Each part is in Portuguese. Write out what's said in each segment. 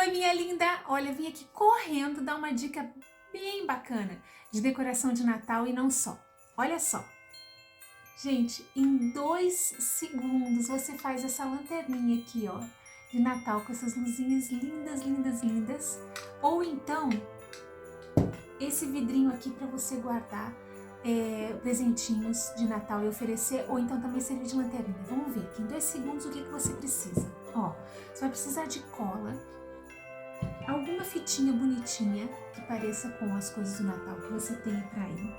Oi, minha linda! Olha, vim aqui correndo dar uma dica bem bacana de decoração de Natal e não só. Olha só. Gente, em 2 segundos você faz essa lanterninha aqui, ó, de Natal com essas luzinhas lindas, lindas, lindas. Ou então, esse vidrinho aqui para você guardar presentinhos de Natal e oferecer, ou então também servir de lanterninha. Vamos ver aqui em 2 segundos o que você precisa. Ó, você vai precisar de cola, alguma fitinha bonitinha que pareça com as coisas do Natal que você tenha para aí,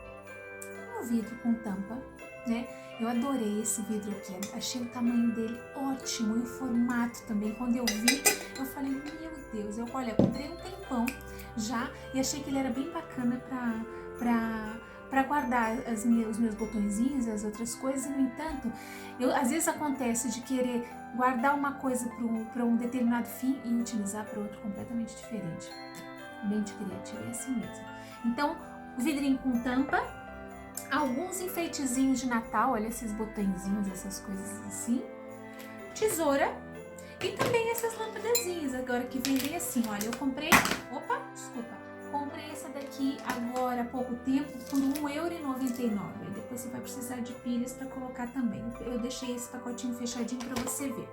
um vidro com tampa, né? Eu adorei esse vidro aqui, achei o tamanho dele ótimo e o formato também. Quando eu vi, eu falei, meu Deus, eu comprei um tempão já e achei que ele era bem bacana para guardar os meus botõezinhos e as outras coisas. No entanto, às vezes acontece de querer guardar uma coisa para um determinado fim e utilizar para outro completamente diferente. Mente criativa é assim mesmo. Então, o vidrinho com tampa, alguns enfeitezinhos de Natal, olha esses botõezinhos, essas coisas assim, tesoura e também essas lâmpadazinhas agora que vendem assim, olha, eu comprei, comprei essa daqui agora há pouco tempo por R$1,99. Depois você vai precisar de pilhas para colocar também. Eu deixei esse pacotinho fechadinho para você ver.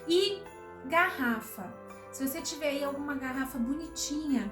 E garrafa, se você tiver aí alguma garrafa bonitinha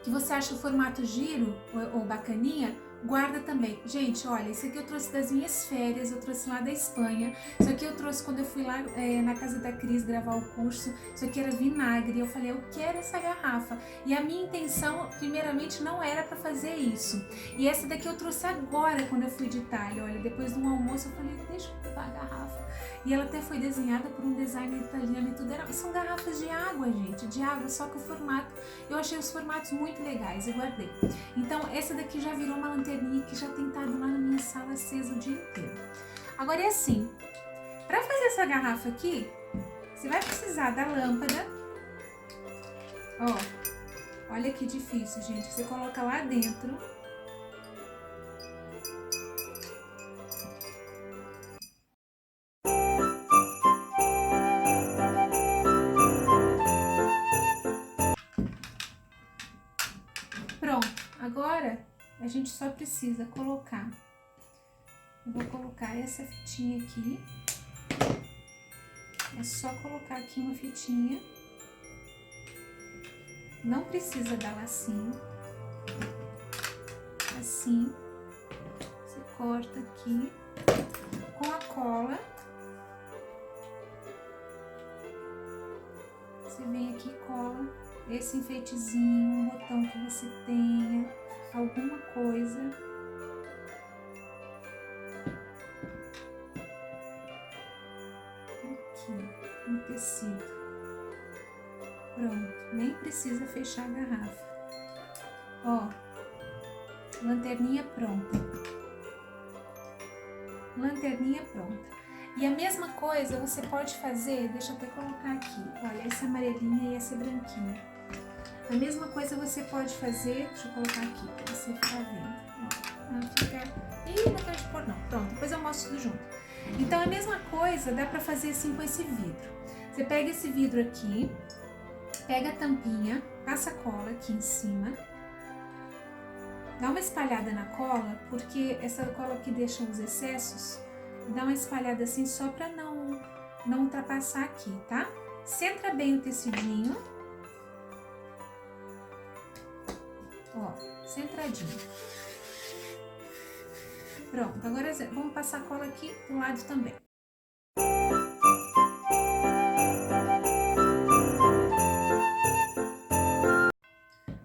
que você acha o formato giro ou bacaninha, guarda também. Gente, olha, esse aqui eu trouxe das minhas férias, eu trouxe lá da Espanha. Isso aqui eu trouxe quando eu fui lá na casa da Cris gravar o curso. Isso aqui era vinagre. Eu falei, eu quero essa garrafa. E a minha intenção, primeiramente, não era para fazer isso. E essa daqui eu trouxe agora, quando eu fui de Itália. Olha, depois do almoço eu falei, deixa eu levar a garrafa. E ela até foi desenhada por um designer italiano e tudo. São garrafas de água, gente, de água, só que o formato, eu achei os formatos muito legais e guardei. Então, essa daqui já virou uma lanterninha que já tem estado lá na minha sala acesa o dia inteiro. Agora é assim, para fazer essa garrafa aqui, você vai precisar da lâmpada. Ó, olha que difícil, gente. Você coloca lá dentro. Pronto, agora a gente só precisa colocar. Eu vou colocar essa fitinha aqui. É só colocar aqui uma fitinha. Não precisa dar lacinho. Assim. Você corta aqui com a cola. Você vem aqui e cola esse enfeitezinho, um botão que você tenha, alguma coisa. Aqui, no tecido. Pronto, nem precisa fechar a garrafa. Ó, lanterninha pronta. Lanterninha pronta. E a mesma coisa você pode fazer, deixa eu até colocar aqui, olha, essa amarelinha e essa branquinha. A mesma coisa você pode fazer, deixa eu colocar aqui pra você ficar vendo. Ó, não fica... Ih, não quero te pôr não. Pronto, depois eu mostro tudo junto. Então a mesma coisa dá pra fazer assim com esse vidro. Você pega esse vidro aqui, pega a tampinha, passa cola aqui em cima. Dá uma espalhada na cola, porque essa cola aqui deixa os excessos. Dá uma espalhada assim só pra não ultrapassar aqui, tá? Centra bem o tecidinho. Ó, centradinho. Pronto, agora vamos passar a cola aqui do lado também.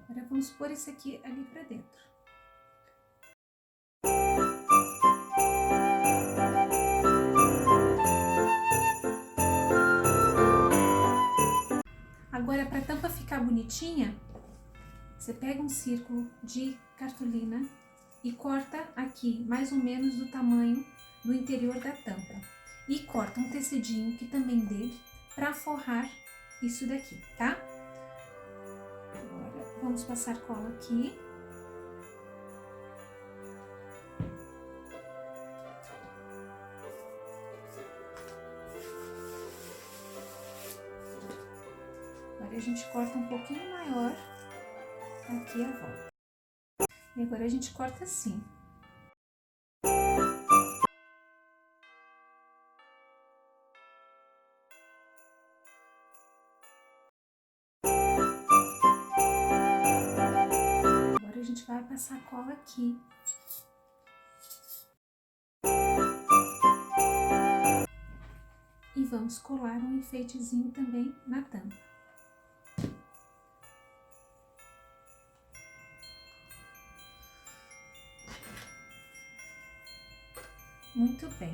Agora vamos pôr esse aqui ali pra dentro. Agora, para a tampa ficar bonitinha, você pega um círculo de cartolina e corta aqui, mais ou menos do tamanho do interior da tampa. E corta um tecidinho que também dê para forrar isso daqui, tá? Agora, vamos passar cola aqui. Agora a gente corta um pouquinho maior aqui a volta. E agora a gente corta assim. Agora a gente vai passar cola aqui. E vamos colar um enfeitezinho também na tampa. Muito bem.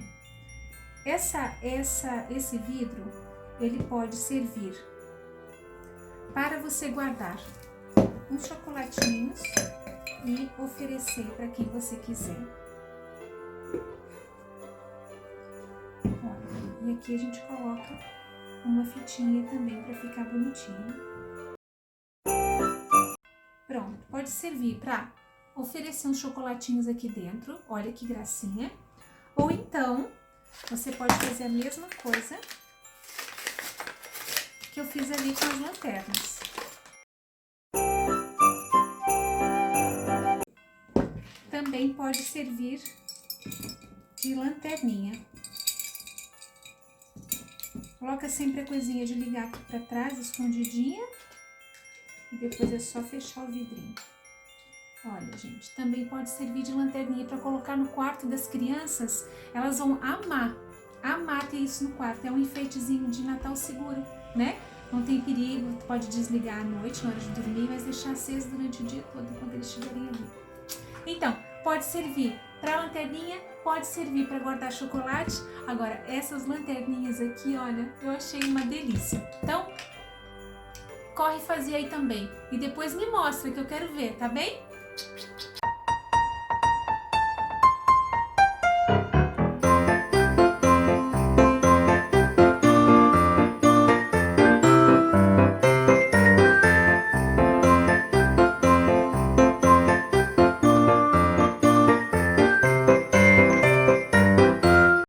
Esse vidro, ele pode servir para você guardar uns chocolatinhos e oferecer para quem você quiser. Olha, e aqui a gente coloca uma fitinha também para ficar bonitinho. Pronto, pode servir para oferecer uns chocolatinhos aqui dentro, olha que gracinha. Ou então, você pode fazer a mesma coisa que eu fiz ali com as lanternas. Também pode servir de lanterninha. Coloca sempre a coisinha de ligar aqui pra trás, escondidinha. E depois é só fechar o vidrinho. Olha, gente, também pode servir de lanterninha para colocar no quarto das crianças. Elas vão amar ter isso no quarto. É um enfeitezinho de Natal seguro, né? Não tem perigo, pode desligar à noite, na hora de dormir, mas deixar aceso durante o dia todo, quando eles estiverem ali. Então, pode servir para lanterninha, pode servir para guardar chocolate. Agora, essas lanterninhas aqui, olha, eu achei uma delícia. Então, corre fazer aí também. E depois me mostra que eu quero ver, tá bem?